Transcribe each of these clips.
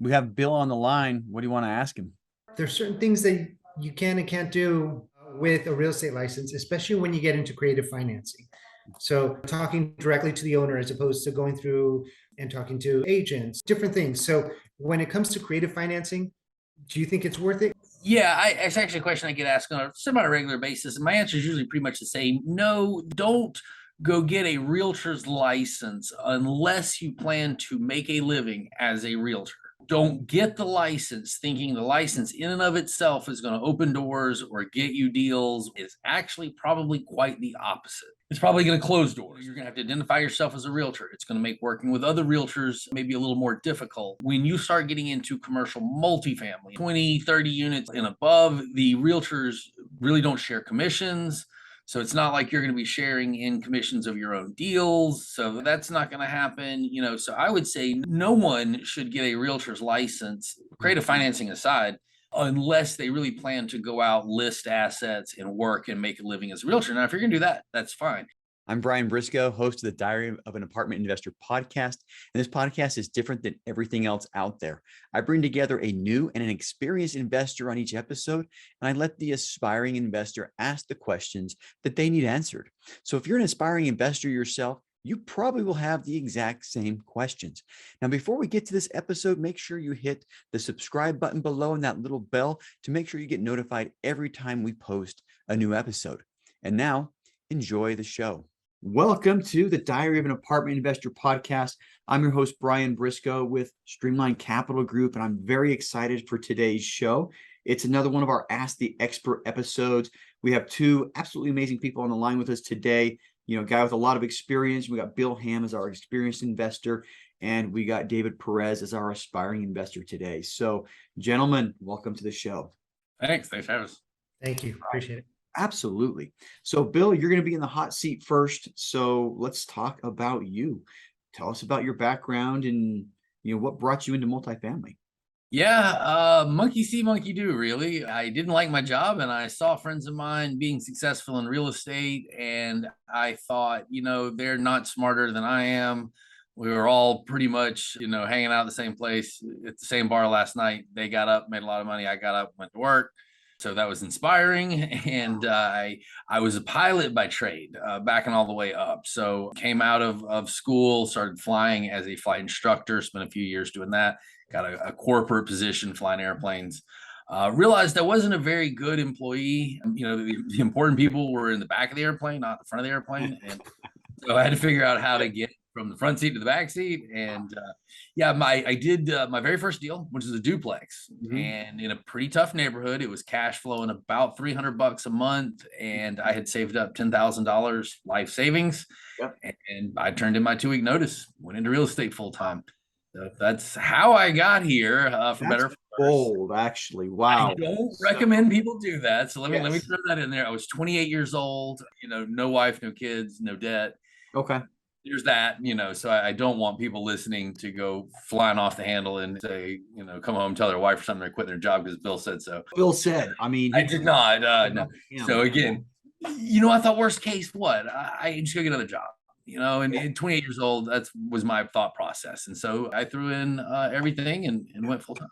We have Bill on the line. What do you want to ask him? There's certain things that you can and can't do with a real estate license, especially when you get into creative financing. So talking directly to the owner as opposed to going through and talking to agents, different things. So when it comes to creative financing, do you think it's worth it? Yeah, it's actually a question I get asked on a semi-regular basis. And my answer is usually pretty much the same. No, don't go get a realtor's license unless you plan to make a living as a realtor. Don't get the license thinking the license in and of itself is going to open doors or get you deals. It's actually probably quite the opposite. It's probably going to close doors. You're going to have to identify yourself as a realtor. It's going to make working with other realtors maybe a little more difficult. When you start getting into commercial multifamily, 20, 30 units and above, the realtors really don't share commissions. So it's not like you're going to be sharing in commissions of your own deals. So that's not going to happen. So I would say no one should get a realtor's license, creative financing aside, unless they really plan to go out, list assets and work and make a living as a realtor. Now, if you're going to do that, that's fine. I'm Brian Briscoe, host of the Diary of an Apartment Investor podcast. And this podcast is different than everything else out there. I bring together a new and an experienced investor on each episode, and I let the aspiring investor ask the questions that they need answered. So if you're an aspiring investor yourself, you probably will have the exact same questions. Now, before we get to this episode, make sure you hit the subscribe button below and that little bell to make sure you get notified every time we post a new episode. And now, enjoy the show. Welcome to the Diary of an Apartment Investor podcast. I'm your host, Brian Briscoe with Streamline Capital Group, and I'm very excited for today's show. It's another one of our Ask the Expert episodes. We have two absolutely amazing people on the line with us today. A guy with a lot of experience. We got Bill Ham as our experienced investor, and we got David Perez as our aspiring investor today. So, gentlemen, welcome to the show. Thanks for having us. Thank you. Appreciate it. Absolutely. So, Bill, you're going to be in the hot seat first. So let's talk about you. Tell us about your background and what brought you into multifamily. Yeah, monkey see, monkey do, really. I didn't like my job and I saw friends of mine being successful in real estate. And I thought, they're not smarter than I am. We were all pretty much, hanging out at the same place at the same bar last night. They got up, made a lot of money. I got up, went to work. So that was inspiring. And I was a pilot by trade, backing all the way up. So came out of school, started flying as a flight instructor, spent a few years doing that, got a corporate position flying airplanes. Realized I wasn't a very good employee. The important people were in the back of the airplane, not the front of the airplane. And so I had to figure out how to get from the front seat to the back seat. And I did my very first deal, which is a duplex, and in a pretty tough neighborhood. It was cash flowing about $300 a month, and I had saved up $10,000 life savings. Yep. And I turned in my 2-week notice, went into real estate full time. So that's how I got here. For better, bold, actually. Wow. I don't recommend people do that. So let me throw that in there. I was 28 years old. No wife, no kids, no debt. Okay. There's that, so I don't want people listening to go flying off the handle and say, come home, tell their wife or something they're quitting their job because Bill said so. Bill said, I did not. No. So again, I thought worst case, what? I just go get another job, and 28 years old, that was my thought process. And so I threw in everything and went full time.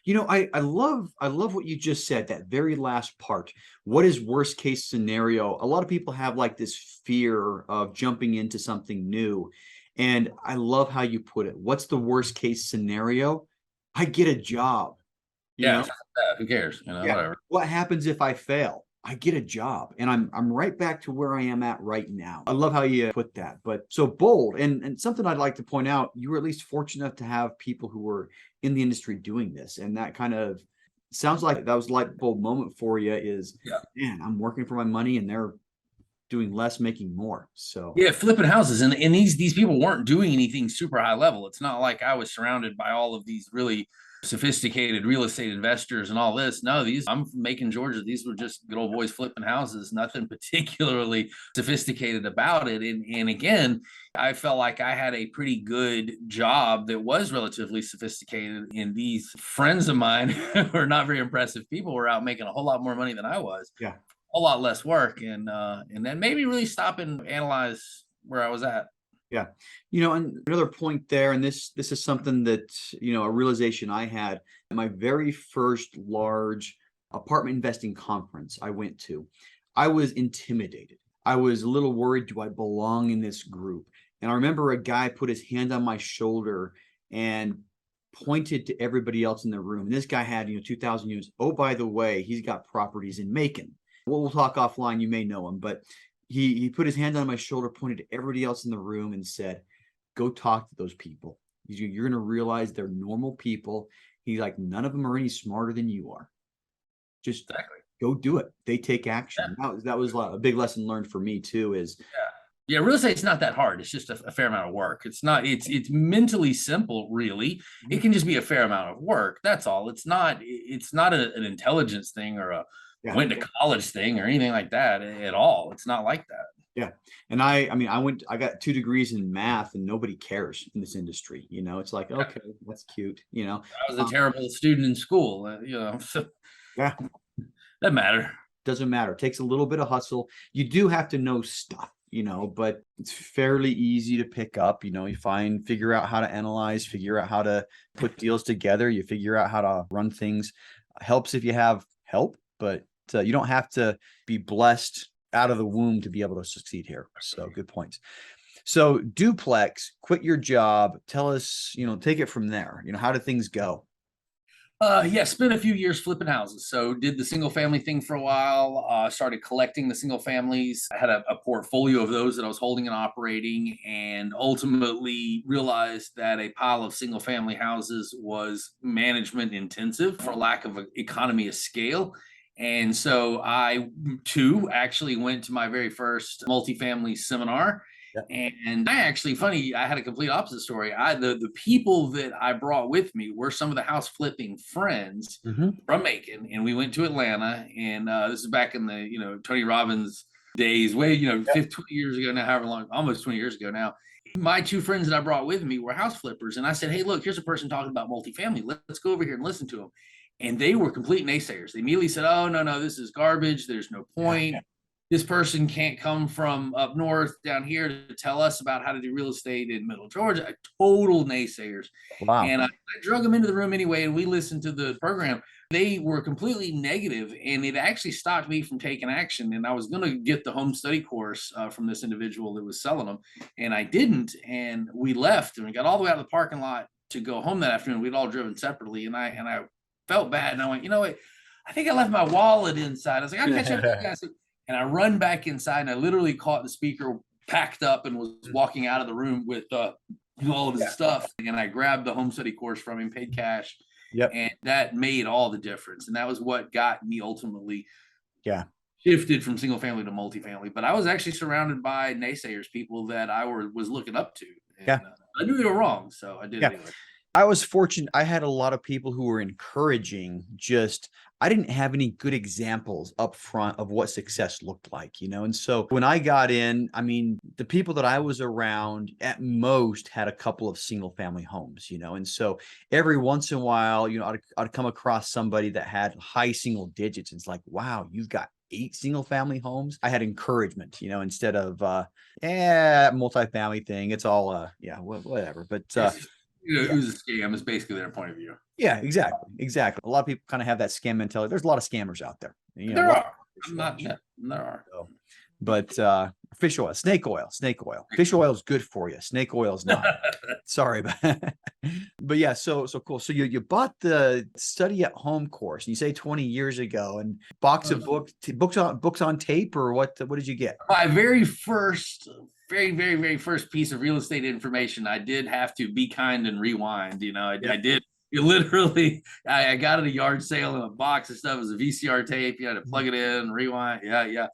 I love what you just said, that very last part. What is worst case scenario? A lot of people have like this fear of jumping into something new. And I love how you put it. What's the worst case scenario? I get a job. Who cares? Whatever. What happens if I fail? I get a job, and I'm right back to where I am at right now. I love how you put that. But so bold, and something I'd like to point out, you were at least fortunate enough to have people who were in the industry doing this, and that kind of sounds like that was a light bulb moment for you. Man, I'm working for my money, and they're doing less, making more. So flipping houses, and these people weren't doing anything super high level. It's not like I was surrounded by all of these really sophisticated real estate investors and all this. No, I'm from Macon, Georgia. These were just good old boys flipping houses, nothing particularly sophisticated about it. And again, I felt like I had a pretty good job that was relatively sophisticated. And these friends of mine who are not very impressive people were out making a whole lot more money than I was. Yeah. A lot less work. And then maybe really stop and analyze where I was at. Yeah. And another point there, and this is something that, a realization I had at my very first large apartment investing conference I went to. I was intimidated. I was a little worried, do I belong in this group? And I remember a guy put his hand on my shoulder and pointed to everybody else in the room. And this guy had, 2,000 units. Oh, by the way, he's got properties in Macon. We'll talk offline. You may know him, but he put his hand on my shoulder, pointed to everybody else in the room and said, go talk to those people. You're going to realize they're normal people. He's like, none of them are any smarter than you are. Just go do it. They take action. Yeah. That was a big lesson learned for me too, is yeah, real estate's not that hard. It's just a fair amount of work. It's mentally simple, really. It can just be a fair amount of work. That's all. It's not an intelligence thing or a went to college thing or anything like that at all. It's not like that. Yeah. And I got 2 degrees in math, and nobody cares in this industry. It's like, okay, that's cute. I was a terrible student in school, so yeah, doesn't matter. Doesn't matter. It takes a little bit of hustle. You do have to know stuff, but it's fairly easy to pick up. You figure out how to analyze, figure out how to put deals together. You figure out how to run things. Helps if you have help, but you don't have to be blessed out of the womb to be able to succeed here. So good points. So duplex, quit your job. Tell us, take it from there. How did things go? Spent a few years flipping houses. So did the single family thing for a while, started collecting the single families. I had a portfolio of those that I was holding and operating, and ultimately realized that a pile of single family houses was management intensive for lack of an economy of scale. And so I too actually went to my very first multifamily seminar. And I actually, funny, I had a complete opposite story. The people that I brought with me were some of the house flipping friends from Macon, and we went to Atlanta. And this is back in the Tony Robbins days, way 20 years ago now, however long, almost 20 years ago now. My 2 friends that I brought with me were house flippers, and I said, "Hey, look, here's a person talking about multifamily. Let's go over here and listen to them." And they were complete naysayers. They immediately said, "Oh, no, this is garbage. There's no point. This person can't come from up north down here to tell us about how to do real estate in Middle Georgia." Total naysayers. Wow. And I drug them into the room anyway, and we listened to the program. They were completely negative, and it actually stopped me from taking action. And I was going to get the home study course from this individual that was selling them, and I didn't. And we left, and we got all the way out of the parking lot to go home that afternoon. We'd all driven separately, and I felt bad. And I went, what? I think I left my wallet inside. I was like, I'll catch up with you guys. And I run back inside, and I literally caught the speaker packed up and was walking out of the room with all of his stuff. And I grabbed the home study course from him, paid cash. And that made all the difference. And that was what got me ultimately shifted from single family to multifamily. But I was actually surrounded by naysayers, people that I was looking up to. And, I knew they were wrong, so I did it anyway. I was fortunate. I had a lot of people who were encouraging. I didn't have any good examples up front of what success looked like, And so when I got in, the people that I was around at most had a couple of single family homes, And so every once in a while, I'd come across somebody that had high single digits. And it's like, wow, you've got 8 single family homes. I had encouragement, instead of, multifamily thing. It's all, whatever. But, it was a scam. It's basically their point of view. Yeah, exactly. A lot of people kind of have that scam mentality. There's a lot of scammers out there. There are. There are. So, but fish oil, snake oil. Fish oil is good for you. Snake oil is not. Sorry, but yeah. So cool. So you bought the study at home course, and you say 20 years ago, and box of books on tape, or what did you get? My very very first piece of real estate information, I did have to be kind and rewind. I did. You literally, I got at a yard sale in a box of stuff. It was a VCR tape. You had to plug it in, rewind. Yeah.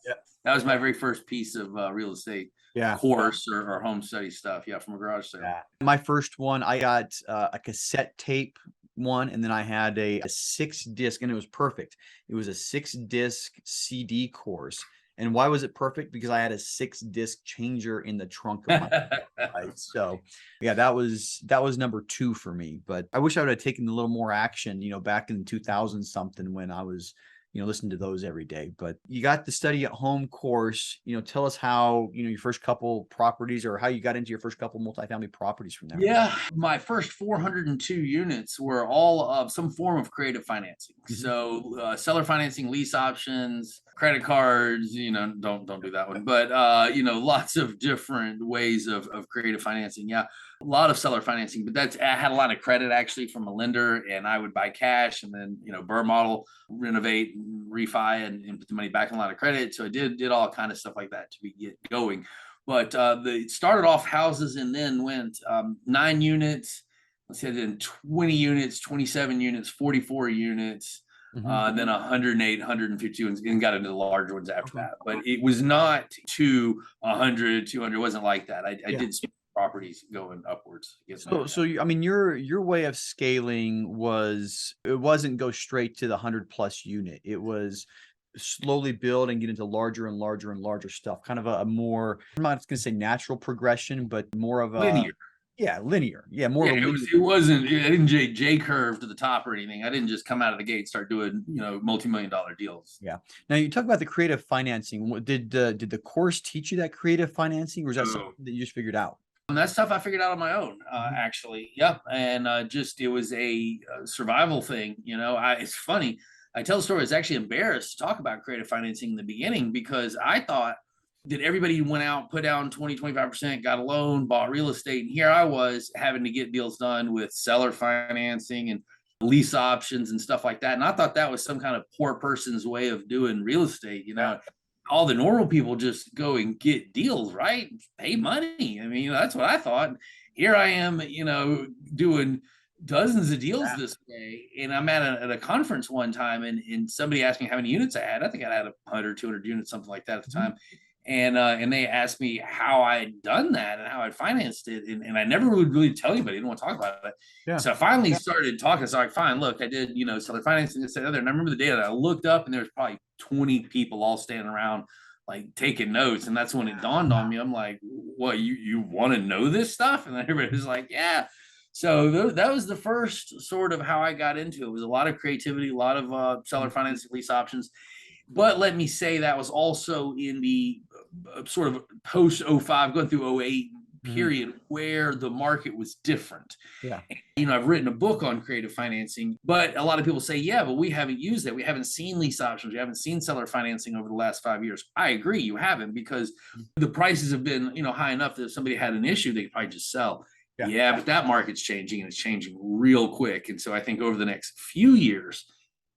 That was my very first piece of real estate course or home study stuff. Yeah, from a garage sale. Yeah. My first one, I got a cassette tape one, and then I had a 6-disc, and it was perfect. It was a 6-disc CD course. And why was it perfect? Because I had a 6-disc changer in the trunk of my right? So yeah, that was number 2 for me. But I wish I would have taken a little more action, back in 2000 something, when I was, listen to those every day. But you got the study at home course. Tell us how, your first couple properties, or how you got into your first couple multifamily properties from there. Yeah, my first 402 units were all of some form of creative financing. So seller financing, lease options, credit cards. Don't do that one. But lots of different ways of creative financing. Yeah, a lot of seller financing, but I had a lot of credit actually from a lender, and I would buy cash and then Burr model, renovate, refi, and put the money back in a lot of credit. So I did all kind of stuff like that to get going. But they started off houses and then went 9 units. Let's say then 20 units, 27 units, 44 units, then 108, 152, and got into the larger ones after that. But it was not to 100, 200. It wasn't like that. I did see properties going upwards. So your way of scaling wasn't go straight to the 100+ unit. It was slowly build and get into larger and larger and larger stuff. Kind of a more, I'm not going to say natural progression, but more of a linear. Yeah, linear. Yeah, more of a linear. It wasn't. I didn't J curve to the top or anything. I didn't just come out of the gate and start doing multi-million-dollar deals. Yeah. Now you talk about the creative financing. Did the course teach you that creative financing, or is that something that you just figured out? And that stuff I figured out on my own, actually. Yeah, and it was a survival thing. It's funny. I tell the story. I was actually embarrassed to talk about creative financing in the beginning because I thought that everybody went out, put down 20, 25%, got a loan, bought real estate. And here I was having to get deals done with seller financing and lease options and stuff like that. And I thought that was some kind of poor person's way of doing real estate. All the normal people just go and get deals, right? Pay money. That's what I thought. Here I am, doing dozens of deals this way. And I'm at a conference one time, and somebody asked me how many units I had. I think I had 100, 200 units, something like that at the time. And they asked me how I had done that and how I financed it. And I never would really tell anybody. I didn't want to talk about it. Yeah. So I finally started talking. So fine, look, I did, seller financing, this and other. And I remember the day that I looked up and there was probably 20 people all standing around, like taking notes. And that's when it dawned on me. I'm like, what, you want to know this stuff? And everybody was like, yeah. So that was the first sort of how I got into it. It was a lot of creativity, a lot of seller financing, lease options. But let me say that was also in the sort of post 05, going through 08 period where the market was different. Yeah. I've written a book on creative financing, but a lot of people say, yeah, but we haven't used it. We haven't seen lease options. We haven't seen seller financing over the last 5 years. I agree. You haven't, because the prices have been, high enough that if somebody had an issue, they could probably just sell. Yeah, but that market's changing, and it's changing real quick. And so I think over the next few years,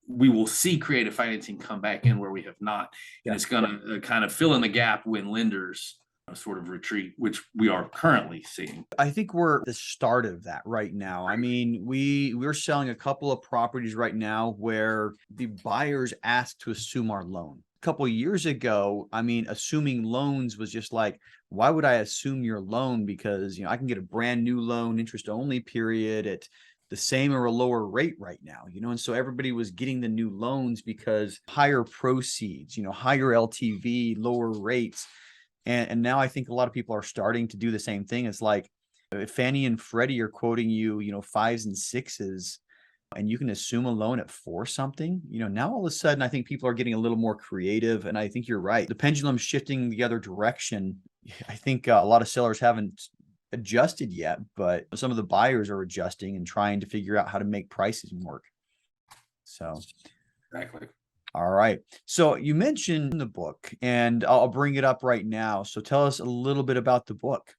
we will see creative financing come back in where we have not. And it's going to kind of fill in the gap when lenders sort of retreat, which we are currently seeing. I think we're at the start of that right now. We're selling a couple of properties right now where the buyers ask to assume our loan. A couple of years ago, assuming loans was just like, why would I assume your loan? Because, I can get a brand new loan, interest only period at the same or a lower rate right now, and so everybody was getting the new loans because higher proceeds, higher LTV, lower rates. And now I think a lot of people are starting to do the same thing. It's like if Fannie and Freddie are quoting you, 5s and 6s, and you can assume a loan at 4 something, now all of a sudden I think people are getting a little more creative. And I think you're right. The pendulum's shifting the other direction. I think a lot of sellers haven't adjusted yet, but some of the buyers are adjusting and trying to figure out how to make prices work. So exactly. All right. So you mentioned the book, and I'll bring it up right now. So tell us a little bit about the book.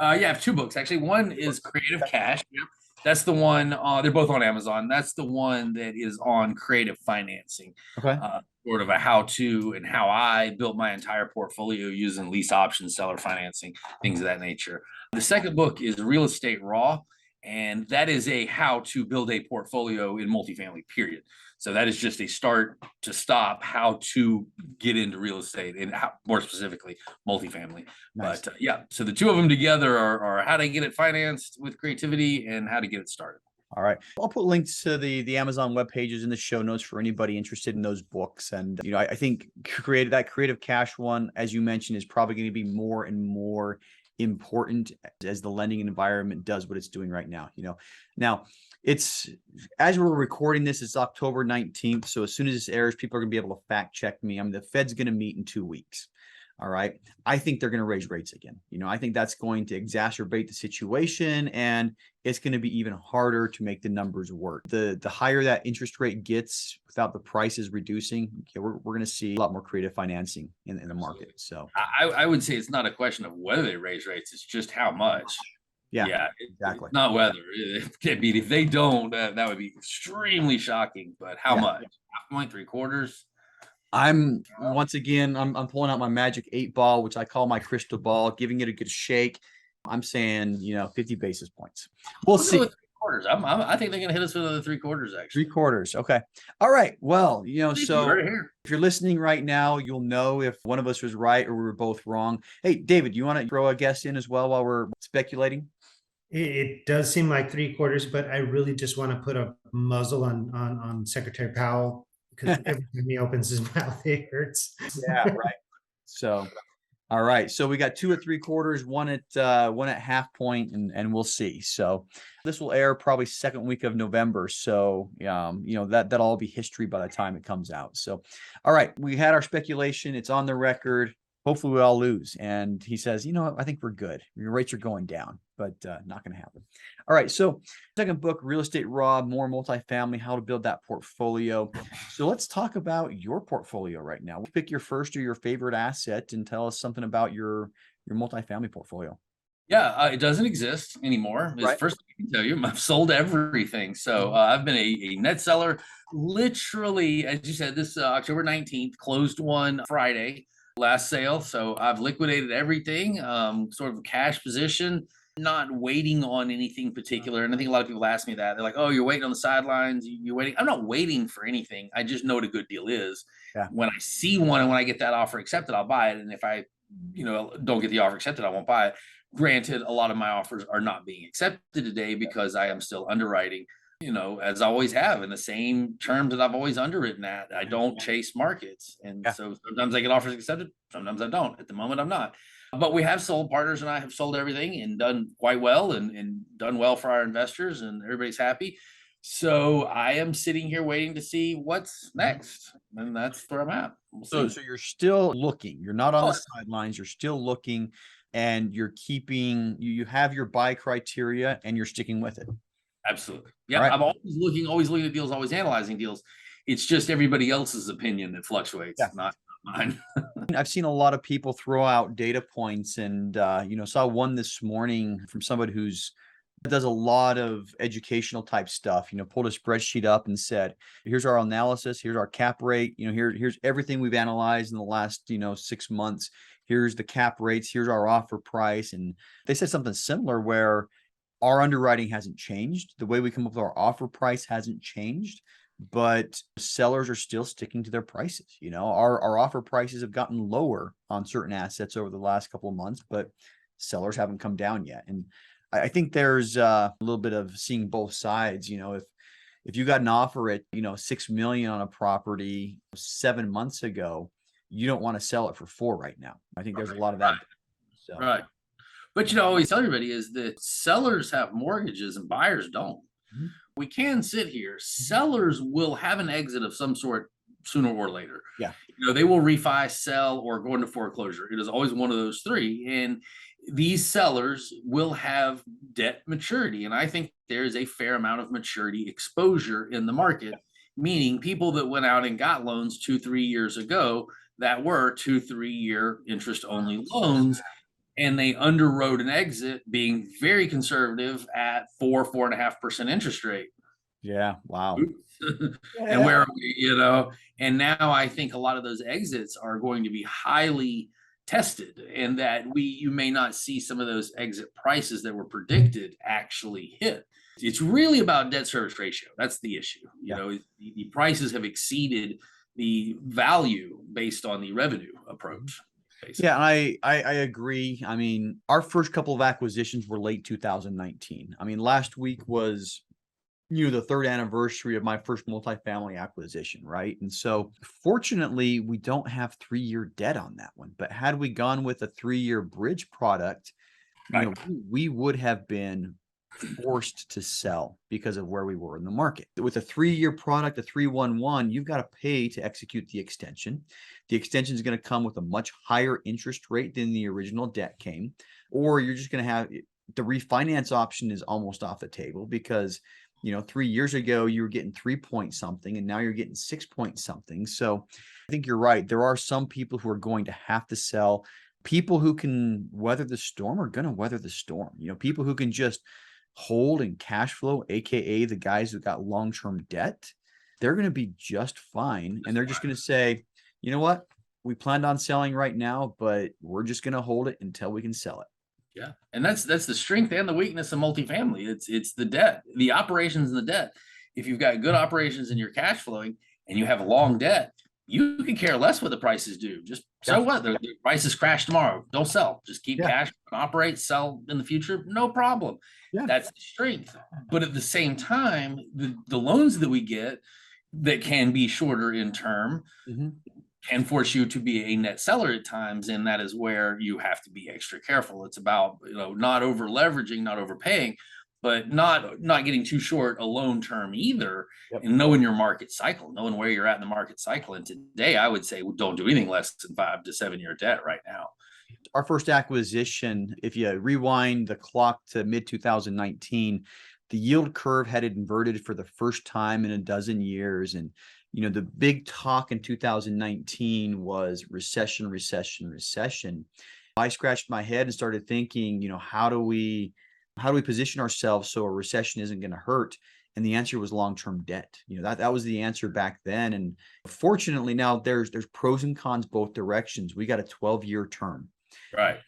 I have 2 books, actually. One is Creative Cash. Yep. That's the one, they're both on Amazon. That's the one that is on creative financing. Okay. Sort of a how-to and how I built my entire portfolio using lease options, seller financing, things of that nature. The second book is Real Estate Raw, and that is a how to build a portfolio in multifamily, period. So that is just a start to stop how to get into real estate, and more specifically multifamily. Nice. But so the 2 of them together are how to get it financed with creativity and how to get it started. All right. I'll put links to the Amazon web pages in the show notes for anybody interested in those books. And, I think that Creative Cash one, as you mentioned, is probably going to be more and more important as the lending environment does what it's doing right now. Now, it's, as we're recording this, it's October 19th. So as soon as this airs, people are going to be able to fact check me. I mean, the Fed's going to meet in 2 weeks. All right. I think they're going to raise rates again. I think that's going to exacerbate the situation, and it's going to be even harder to make the numbers work. The higher that interest rate gets without the prices reducing, we're going to see a lot more creative financing in the market. So I would say it's not a question of whether they raise rates, it's just how much. Yeah, exactly. It's not whether. I mean, if they don't, that would be extremely shocking. But how much? Half point, 3/4? I'm pulling out my magic 8 ball, which I call my crystal ball, giving it a good shake. I'm saying, 50 basis points. We'll see. 3/4. I think they're going to hit us with another 3/4. Actually, 3/4. Okay. All right. Well, so right here. If you're listening right now, you'll know if one of us was right or we were both wrong. Hey, David, you want to throw a guess in as well while we're speculating? It does seem like 3/4, but I really just want to put a muzzle on Secretary Powell, because every time he opens his mouth, it hurts. Yeah, right. So, all right. So we got 2 at 3/4, one at half point, and we'll see. So this will air probably second week of November. So that'll all be history by the time it comes out. So, all right, we had our speculation. It's on the record. Hopefully we all lose. And he says, I think we're good. Your rates are going down, but not going to happen. All right. So second book, Real Estate Raw, more multifamily, how to build that portfolio. So let's talk about your portfolio right now. Pick your first or your favorite asset and tell us something about your multifamily portfolio. Yeah, it doesn't exist anymore. It's Right. first thing I can tell you. I've sold everything. So I've been a net seller. Literally, as you said, this October 19th, closed one Friday, last sale. So I've liquidated everything, sort of a cash position, not waiting on anything particular. And I think a lot of people ask me that. They're like, oh, you're waiting on the sidelines. You're waiting. I'm not waiting for anything. I just know what a good deal is. Yeah. When I see one and when I get that offer accepted, I'll buy it. And if I don't get the offer accepted, I won't buy it. Granted, a lot of my offers are not being accepted today because I am still underwriting, as I always have, in the same terms that I've always underwritten at. I don't chase markets. And so sometimes I get offers accepted, sometimes I don't. At the moment, I'm not. But we have sold, partners and I have sold everything and done quite well and done well for our investors, and everybody's happy. So I am sitting here waiting to see what's next. And that's where I'm at. So you're still looking. You're not on the sidelines. You're still looking, and you're keeping, you have your buy criteria and you're sticking with it. Absolutely. Yeah. Right. I'm always looking at deals, always analyzing deals. It's just everybody else's opinion that fluctuates, not mine. I've seen a lot of people throw out data points, and saw one this morning from somebody who's does a lot of educational type stuff, pulled a spreadsheet up and said, here's our analysis, here's our cap rate, here's everything we've analyzed in the last, 6 months. Here's the cap rates, here's our offer price. And they said something similar where our underwriting hasn't changed. The way we come up with our offer price hasn't changed, but sellers are still sticking to their prices. Our offer prices have gotten lower on certain assets over the last couple of months, but sellers haven't come down yet. And I think there's a little bit of seeing both sides. If you got an offer at, $6 million on a property 7 months ago, you don't want to sell it for $4 million right now. I think there's a lot of that. So. Right. But I always tell everybody is that sellers have mortgages and buyers don't. Mm-hmm. We can sit here. Sellers will have an exit of some sort sooner or later. Yeah. They will refi, sell, or go into foreclosure. It is always one of those three. And these sellers will have debt maturity. And I think there's a fair amount of maturity exposure in the market, meaning people that went out and got loans 2-3 years ago that were 2-3 year interest only loans. And they underwrote an exit being very conservative at 4.5% interest rate. Yeah. Wow. And where are we, and now I think a lot of those exits are going to be highly tested, and that you may not see some of those exit prices that were predicted actually hit. It's really about debt service ratio. That's the issue. The prices have exceeded the value based on the revenue approach. Basically. Yeah, I agree. I mean, our first couple of acquisitions were late 2019. I mean, last week was, the third anniversary of my first multifamily acquisition, right? And so fortunately, we don't have 3-year debt on that one. But had we gone with a 3-year bridge product, we would have been forced to sell because of where we were in the market. With a 3-year product, a 3-1-1, you've got to pay to execute the extension. The extension is going to come with a much higher interest rate than the original debt came, or you're just going to have the refinance option is almost off the table because 3 years ago you were getting 3 point something and now you're getting 6 point something. So I think you're right. There are some people who are going to have to sell. People who can weather the storm are going to weather the storm. People who can just hold and cash flow, aka the guys who got long-term debt, they're going to be just fine. And they're just going to say, you know what? We planned on selling right now, but we're just going to hold it until we can sell it. Yeah. And that's the strength and the weakness of multifamily. It's the debt, the operations and the debt. If you've got good operations and you're cash flowing and you have a long debt, you can care less what the prices do. Just so what? The prices crash tomorrow. Don't sell. Just keep cash, operate, sell in the future. No problem. Yeah. That's the strength. But at the same time, the loans that we get that can be shorter in term can force you to be a net seller at times. And that is where you have to be extra careful. It's about, not over leveraging, not overpaying, but not getting too short a loan term either. And knowing your market cycle, knowing where you're at in the market cycle. And today I would say, don't do anything less than 5 to 7 year debt right now. Our first acquisition, if you rewind the clock to mid 2019, the yield curve had inverted for the first time in a dozen years. And, the big talk in 2019 was recession, recession, recession. I scratched my head and started thinking, how do we position ourselves so a recession isn't going to hurt? And the answer was long-term debt. That was the answer back then. And fortunately now there's pros and cons both directions. We got a 12-year term. Right.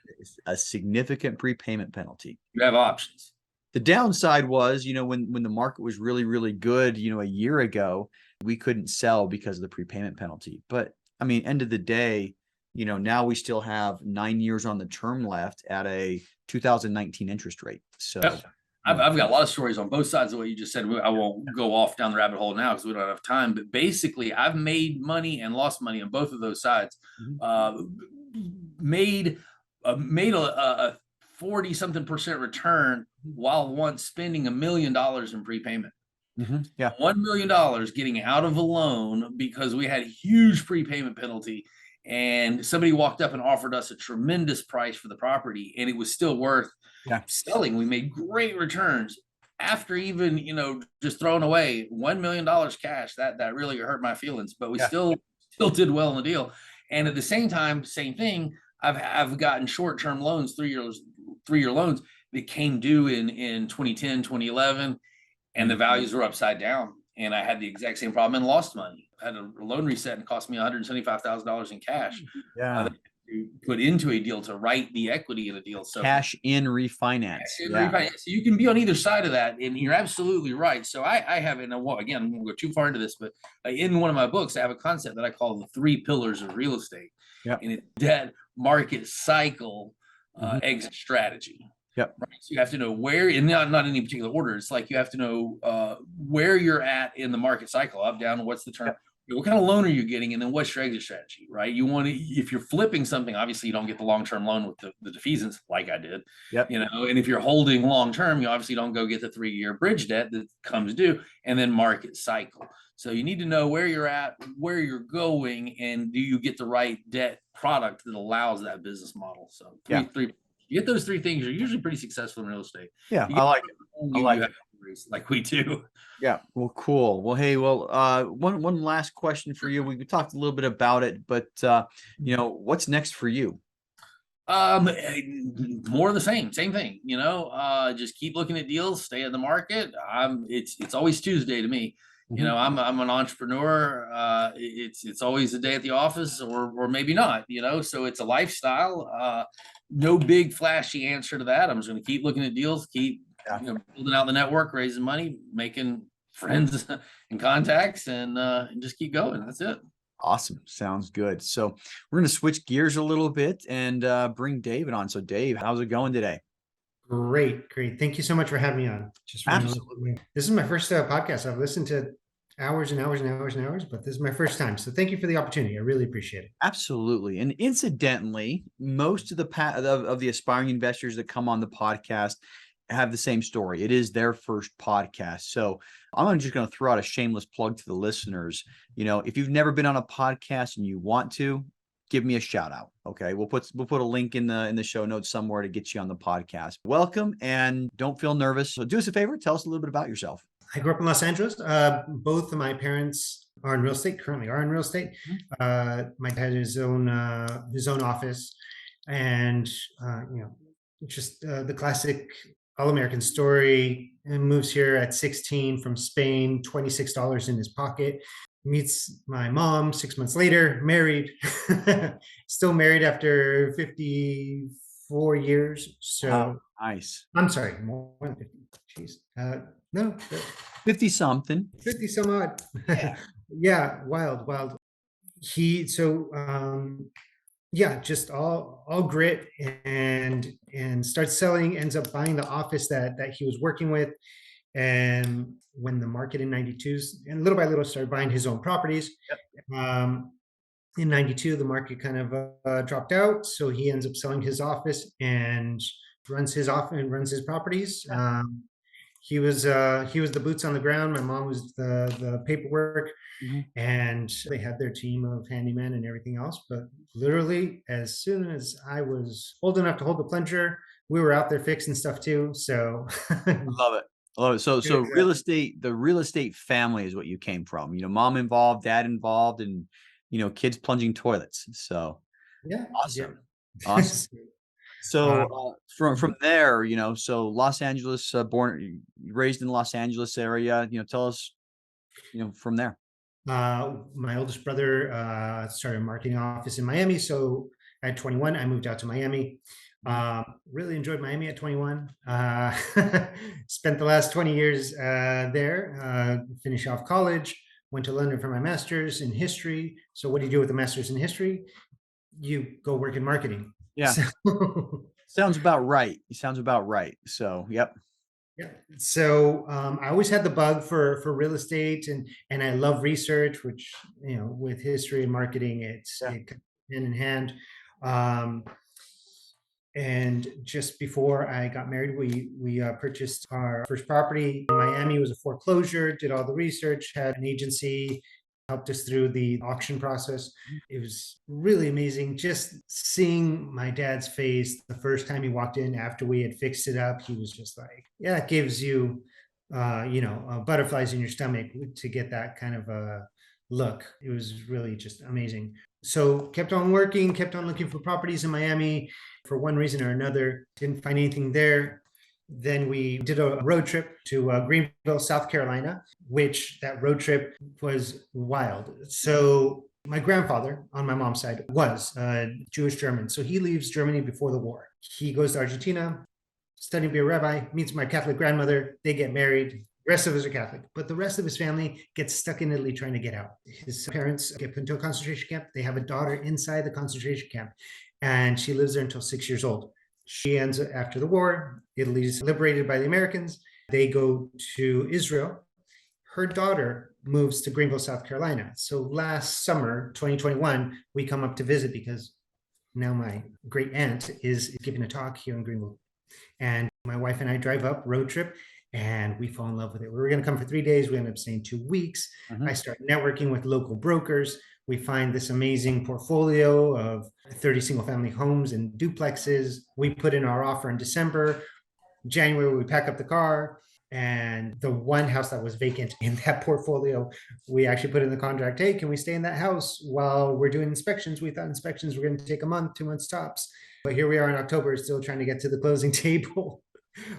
A significant prepayment penalty. You have options. The downside was, when the market was really, really good, a year ago, we couldn't sell because of the prepayment penalty. But I mean, end of the day, now we still have 9 years on the term left at a 2019 interest rate. So I've got a lot of stories on both sides of what you just said. I won't go off down the rabbit hole now because we don't have time. But basically, I've made money and lost money on both of those sides. Made a 40-something% return while once spending $1 million in prepayment. $1 million getting out of a loan because we had a huge prepayment penalty, and somebody walked up and offered us a tremendous price for the property, and it was still worth selling. We made great returns after even just throwing away $1 million cash. That really hurt my feelings, but we still did well in the deal. And at the same time, same thing. I've gotten short-term loans, 3-year loans that came due in 2010, 2011, and the values were upside down. And I had the exact same problem and lost money. I had a loan reset and it cost me $175,000 in cash. To put into a deal to write the equity in a deal. So cash in refinance. So you can be on either side of that, and you're absolutely right. So I have, again, I'm going to go too far into this, but in one of my books, I have a concept that I call the 3 pillars of real estate. And it's debt, market cycle, exit strategy. Right. So you have to know where, and not in any particular order. It's like you have to know where you're at in the market cycle, up, down, what's the term, what kind of loan are you getting, and then what's your exit strategy, right? You want to, if you're flipping something, obviously you don't get the long-term loan with the defeasance like I did, and if you're holding long-term, you obviously don't go get the 3-year bridge debt that comes due, and then market cycle. So you need to know where you're at, where you're going, and do you get the right debt product that allows that business model? So three. You get those 3 things, you're usually pretty successful in real estate. Yeah, I like it. Like we do. Yeah. Well, cool. Well, hey, one last question for you. We talked a little bit about it, but what's next for you? More of the same thing. Just keep looking at deals, stay in the market. It's always Tuesday to me. I'm an entrepreneur. It's always a day at the office, or maybe not. So it's a lifestyle. No big flashy answer to that. I'm just going to keep looking at deals, keep building out the network, raising money, making friends and contacts, and just keep going. That's it. Awesome. Sounds good. So we're going to switch gears a little bit and bring David on. So Dave, how's it going today? Great. Thank you so much for having me on. Absolutely. This is my first podcast. I've listened to hours and hours and hours and hours, but this is my first time. So thank you for the opportunity. I really appreciate it. Absolutely. And incidentally, most of the aspiring investors that come on the podcast have the same story. It is their first podcast. So I'm just going to throw out a shameless plug to the listeners. If you've never been on a podcast and you want to, give me a shout out. Okay. We'll put a link in the show notes somewhere to get you on the podcast. Welcome, and don't feel nervous. So do us a favor. Tell us a little bit about yourself. I grew up in Los Angeles. Both of my parents are in real estate, currently are in real estate. My dad had his own office, and just the classic all-American story. And moves here at 16 from Spain, $26 in his pocket. Meets my mom 6 months later, married, still married after 54 years. So nice. I'm sorry, more than 50. Jeez. No, 50 something. 50 some odd. Yeah. Yeah, wild. Just all grit and starts selling, ends up buying the office that he was working with. And when the market in 92, and little by little started buying his own properties. Yep. In 92, the market kind of dropped out. So he ends up selling his office and runs his office and runs his properties. Yeah. He was the boots on the ground. My mom was the paperwork, and they had their team of handyman and everything else. But literally, as soon as I was old enough to hold the plunger, we were out there fixing stuff too. So love it. So the real estate family is what you came from. Mom involved, dad involved, and kids plunging toilets. So yeah, awesome. So from there, so Los Angeles, raised in the Los Angeles area. Tell us, from there. My oldest brother started a marketing office in Miami. So at 21, I moved out to Miami. Really enjoyed Miami at 21. Spent the last 20 years there. Finished off college. Went to London for my master's in history. So what do you do with a master's in history? You go work in marketing. Yeah. Sounds about right. So, yep. Yeah. So I always had the bug for real estate, and I love research, which, with history and marketing, it hand in hand. And just before I got married, we purchased our first property in Miami. It was a foreclosure, did all the research, had an agency, helped us through the auction process. It was really amazing just seeing my dad's face the first time he walked in after we had fixed it up. He was just like, yeah, it gives you, butterflies in your stomach to get that kind of a look. It was really just amazing. So kept on working, kept on looking for properties in Miami. For one reason or another, didn't find anything there. Then we did a road trip to Greenville, South Carolina, which that road trip was wild. So my grandfather on my mom's side was Jewish German. So he leaves Germany before the war. He goes to Argentina, studying to be a rabbi, meets my Catholic grandmother. They get married. The rest of us are Catholic, but the rest of his family gets stuck in Italy trying to get out. His parents get put into a concentration camp. They have a daughter inside the concentration camp, and she lives there until 6 years old. She ends up, after the war, Italy's liberated by the Americans. They go to Israel. Her daughter moves to Greenville, South Carolina. So last summer, 2021, we come up to visit because now my great aunt is giving a talk here in Greenville. And my wife and I drive up, road trip, and we fall in love with it. We were going to come for 3 days. We ended up staying 2 weeks. I start networking with local brokers. We find this amazing portfolio of 30 single family homes and duplexes. We put in our offer in December. January, we pack up the car, and the one house that was vacant in that portfolio, we actually put in the contract, hey, can we stay in that house while we're doing inspections? We thought inspections were going to take a month, 2 months tops. But here we are in October, still trying to get to the closing table.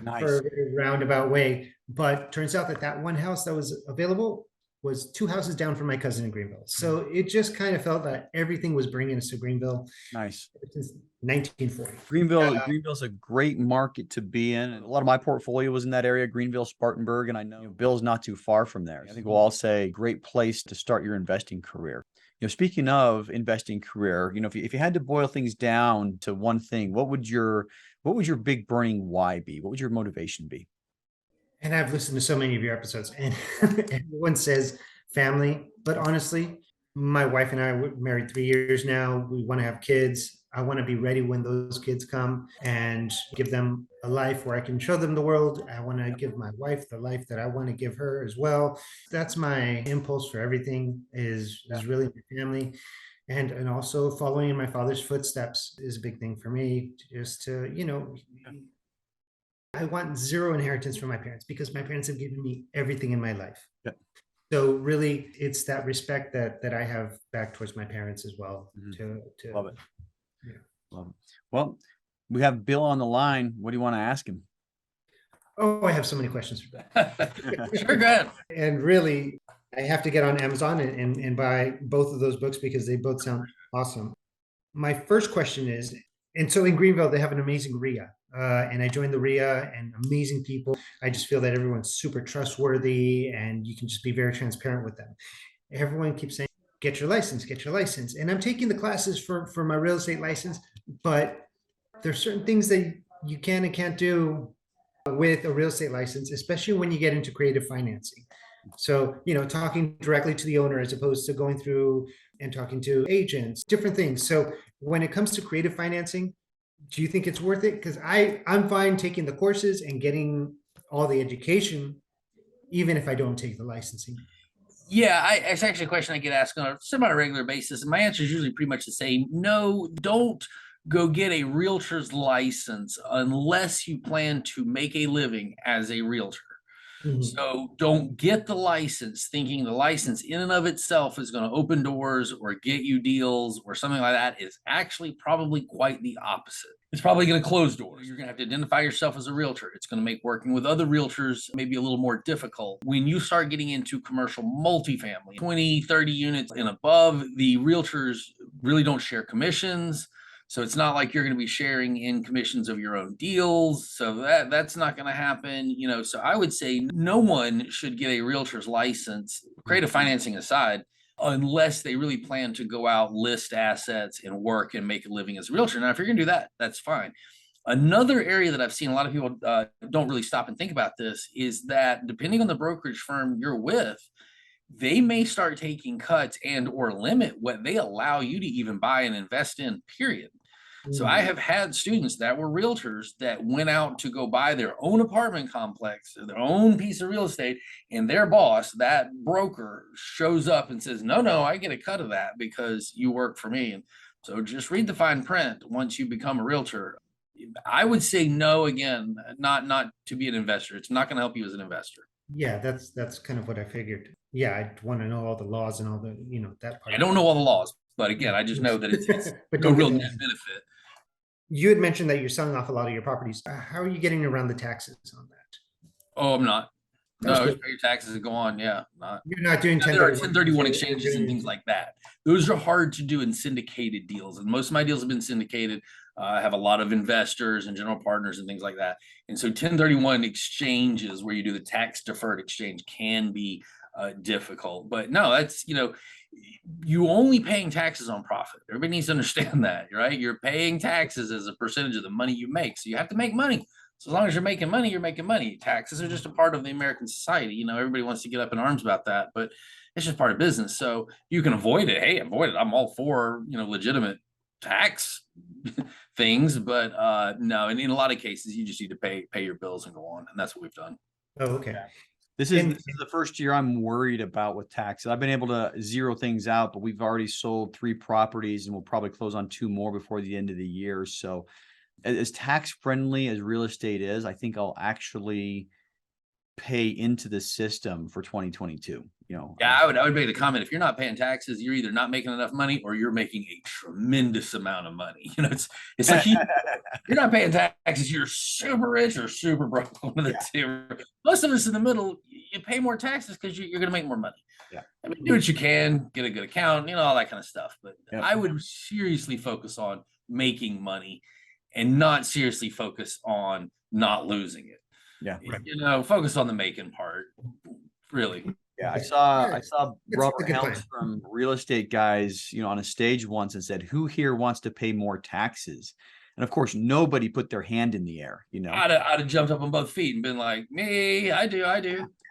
Nice. For a very roundabout way. But turns out that one house that was available was 2 houses down from my cousin in Greenville. So it just kind of felt that everything was bringing us to Greenville. Nice. Since 1940. Greenville's a great market to be in. And a lot of my portfolio was in that area, Greenville, Spartanburg, and I know Bill's not too far from there. I think we'll all say great place to start your investing career. Speaking of investing career, if you had to boil things down to one thing, what would your big burning why be? What would your motivation be? And I've listened to so many of your episodes, and everyone says family. But honestly, my wife and I were married 3 years now. We want to have kids. I want to be ready when those kids come and give them a life where I can show them the world. I want to give my wife the life that I want to give her as well. That's my impulse for everything is really my family. And also following in my father's footsteps is a big thing for me, just to, I want zero inheritance from my parents because my parents have given me everything in my life. Yeah. So really, it's that respect that I have back towards my parents as well. Mhm. To Love it. Yeah. Love it. Well, we have Bill on the line. What do you want to ask him? Oh, I have so many questions for that. Sure, go ahead. And really, I have to get on Amazon and buy both of those books because they both sound awesome. My first question is, and so in Greenville, they have an amazing RIA. And I joined the RIA and amazing people. I just feel that everyone's super trustworthy and you can just be very transparent with them. Everyone keeps saying, get your license, get your license. And I'm taking the classes for my real estate license, but there's certain things that you can and can't do with a real estate license, especially when you get into creative financing. So, talking directly to the owner as opposed to going through and talking to agents, different things. So when it comes to creative financing, do you think it's worth it? Because I'm fine taking the courses and getting all the education, even if I don't take the licensing. Yeah, it's actually a question I get asked on a semi-regular basis, and my answer is usually pretty much the same. No, don't go get a realtor's license unless you plan to make a living as a realtor. So don't get the license thinking the license in and of itself is going to open doors or get you deals or something like that. Is actually probably quite the opposite. It's probably going to close doors. You're going to have to identify yourself as a realtor. It's going to make working with other realtors maybe a little more difficult. When you start getting into commercial multifamily, 20, 30 units and above, the realtors really don't share commissions. So it's not like you're going to be sharing in commissions of your own deals. So that's not going to happen. So I would say no one should get a realtor's license, creative financing aside, unless they really plan to go out, list assets and work and make a living as a realtor. Now, if you're going to do that, that's fine. Another area that I've seen a lot of people don't really stop and think about this is that depending on the brokerage firm you're with, they may start taking cuts and or limit what they allow you to even buy and invest in, period. So I have had students that were realtors that went out to go buy their own apartment complex, their own piece of real estate, and their boss, that broker, shows up and says, no, I get a cut of that because you work for me. And so just read the fine print once you become a realtor. I would say no, again, not to be an investor. It's not going to help you as an investor. Yeah, that's kind of what I figured. Yeah, I want to know all the laws and all the, that part. I don't know all the laws, but again, I just know that it's but no don't real get net benefit. You had mentioned that you're selling off a lot of your properties. How are you getting around the taxes on that? Oh, I'm not. No, That's just pay your taxes and go on. Yeah, not. You're not doing There are 1031 1031 exchanges and things like that. Those are hard to do in syndicated deals, and most of my deals have been syndicated. I have a lot of investors and general partners and things like that. And so 1031 exchanges where you do the tax deferred exchange can be difficult. But no, that's, you only paying taxes on profit. Everybody needs to understand that, right? You're paying taxes as a percentage of the money you make. So you have to make money. So as long as you're making money, you're making money. Taxes are just a part of the American society. Everybody wants to get up in arms about that, but it's just part of business. So you can avoid it. Hey, avoid it. I'm all for, legitimate tax things, but no, and in a lot of cases, you just need to pay your bills and go on. And that's what we've done. Oh, okay. This is the first year I'm worried about with taxes. I've been able to zero things out, but we've already sold 3 properties and we'll probably close on 2 more before the end of the year. So as tax friendly as real estate is, I think I'll actually pay into the system for 2022. Yeah, I would make the comment, if you're not paying taxes, you're either not making enough money or you're making a tremendous amount of money. It's like you're not paying taxes, you're super rich or super broke. One of the two. Most of us in the middle, you pay more taxes because you're going to make more money. Yeah. I mean, do what you can, get a good account, all that kind of stuff. But I would seriously focus on making money and not seriously focus on not losing it. Yeah. Focus on the making part, really. Yeah, I saw Robert Helms from Real Estate Guys, on a stage once and said, "Who here wants to pay more taxes?" And of course, nobody put their hand in the air. I'd have jumped up on both feet and been like, "Me, I do."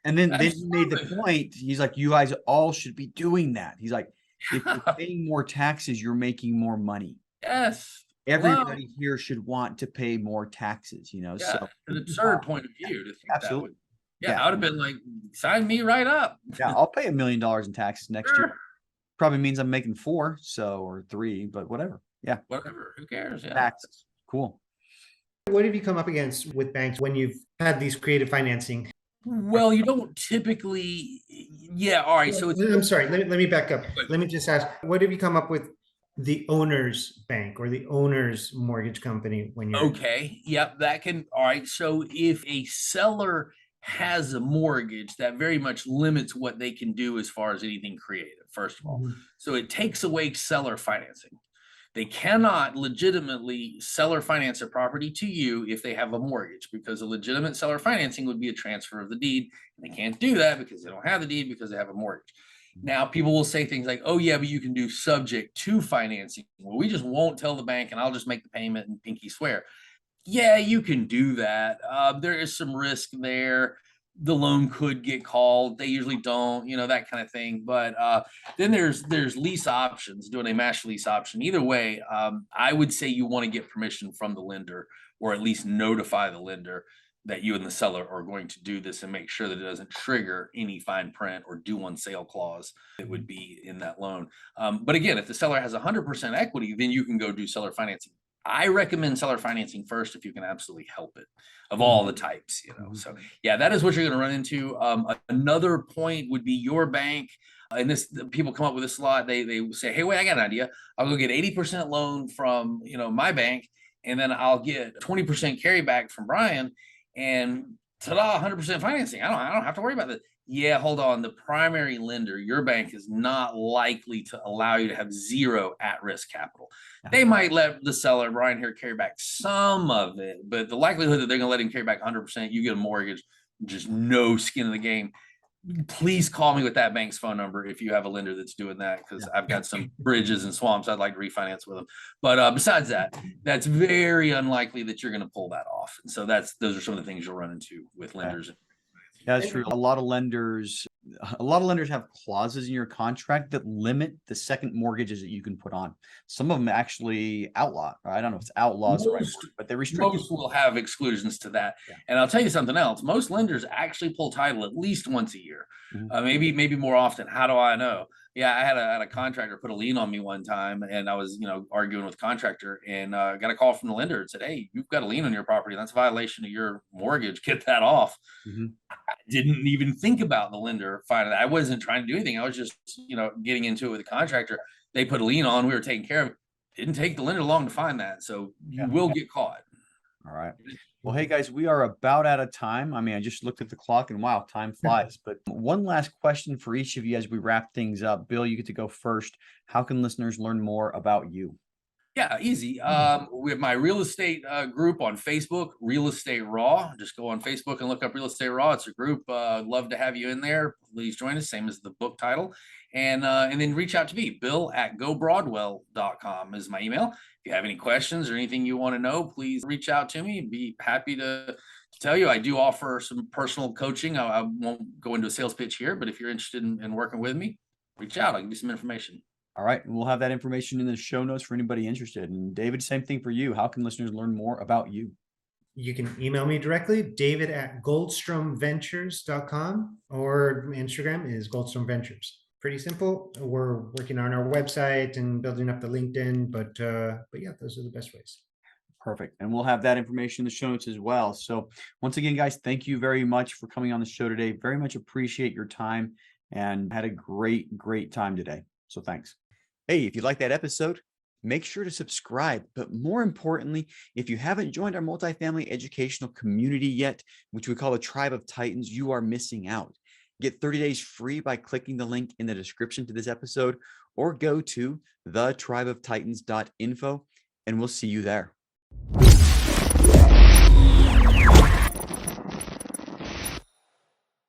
And then he made the point. He's like, "You guys all should be doing that." He's like, "If you're paying more taxes, you're making more money." Yes. Hello? everybody here should want to pay more taxes, Yeah, so an absurd point of view to think that absolutely. would. Yeah, Yeah. I would have been like, sign me right up. Yeah. I'll pay $1 million in taxes next year. Sure. Probably means I'm making 4, or 3, but whatever. Yeah. Whatever. Who cares? Yeah. Taxes. Cool. What have you come up against with banks when you've had these creative financing? Well, you don't typically, yeah. All right. So it's, I'm sorry, let me back up. Good. Let me just ask, what have you come up with the owner's bank or the owner's mortgage company when you're Okay. Yep. That can. All right. So if a seller has a mortgage, that very much limits what they can do as far as anything creative, first of all. Mhm. So it takes away seller financing. They cannot legitimately seller finance a property to you if they have a mortgage, because a legitimate seller financing would be a transfer of the deed. And they can't do that because they don't have the deed because they have a mortgage. Now, people will say things like, oh, yeah, but you can do subject to financing. Well, we just won't tell the bank and I'll just make the payment and pinky swear. Yeah, you can do that. There is some risk there. The loan could get called. They usually don't, that kind of thing. But then there's lease options, doing a master lease option. Either way, I would say you want to get permission from the lender, or at least notify the lender that you and the seller are going to do this, and make sure that it doesn't trigger any fine print or due on sale clause that would be in that loan. But again, if the seller has 100% equity, then you can go do seller financing. I recommend seller financing first if you can absolutely help it, of all the types, So yeah, that is what you're going to run into. Another point would be your bank. And this, people come up with this a lot. They say, hey, wait, I got an idea. I'll go get 80% loan from, my bank, and then I'll get 20% carryback from Brian, and ta-da, 100% financing. I don't have to worry about that. Yeah, hold on. The primary lender, your bank, is not likely to allow you to have zero at-risk capital. They might let the seller, Brian here, carry back some of it, but the likelihood that they're going to let him carry back 100%, you get a mortgage, just no skin in the game. Please call me with that bank's phone number if you have a lender that's doing that, because I've got some bridges and swamps I'd like to refinance with them. But besides that, that's very unlikely that you're going to pull that off. And so those are some of the things you'll run into with lenders. That's true. A lot of lenders have clauses in your contract that limit the second mortgages that you can put on. Some of them actually outlaw. I don't know if it's outlaws, right, but they restrict. Most will have exclusions to that. Yeah. And I'll tell you something else. Most lenders actually pull title at least once a year, maybe more often. How do I know? Yeah, I had a contractor put a lien on me one time, and I was, arguing with the contractor, and got a call from the lender and said, hey, you've got a lien on your property. That's a violation of your mortgage. Get that off. I didn't even think about the lender finding that. I wasn't trying to do anything. I was just, getting into it with the contractor. They put a lien on. We were taking care of it. Didn't take the lender long to find that. So you will get caught. All right. Well, hey guys, we are about out of time. I mean, I just looked at the clock and wow, time flies. But one last question for each of you as we wrap things up. Bill, you get to go first. How can listeners learn more about you? Yeah, easy. We have my real estate group on Facebook, Real Estate Raw. Just go on Facebook and look up Real Estate Raw. It's a group. Love to have you in there. Please join us. Same as the book title. And then reach out to me. Bill@gobroadwell.com is my email. If you have any questions or anything you want to know, please reach out to me. Be happy to tell you. I do offer some personal coaching. I won't go into a sales pitch here, but if you're interested in working with me, reach out. I'll give you some information. All right. We'll have that information in the show notes for anybody interested. And David, same thing for you. How can listeners learn more about you? You can email me directly, david@goldstromventures.com, or Instagram is Goldstrom Ventures. Pretty simple. We're working on our website and building up the LinkedIn, but yeah, those are the best ways. Perfect. And we'll have that information in the show notes as well. So once again, guys, thank you very much for coming on the show today. Very much appreciate your time and had a great, great time today. So thanks. Hey, if you like that episode, make sure to subscribe. But more importantly, if you haven't joined our multifamily educational community yet, which we call the Tribe of Titans, you are missing out. Get 30 days free by clicking the link in the description to this episode, or go to thetribeoftitans.info, and we'll see you there.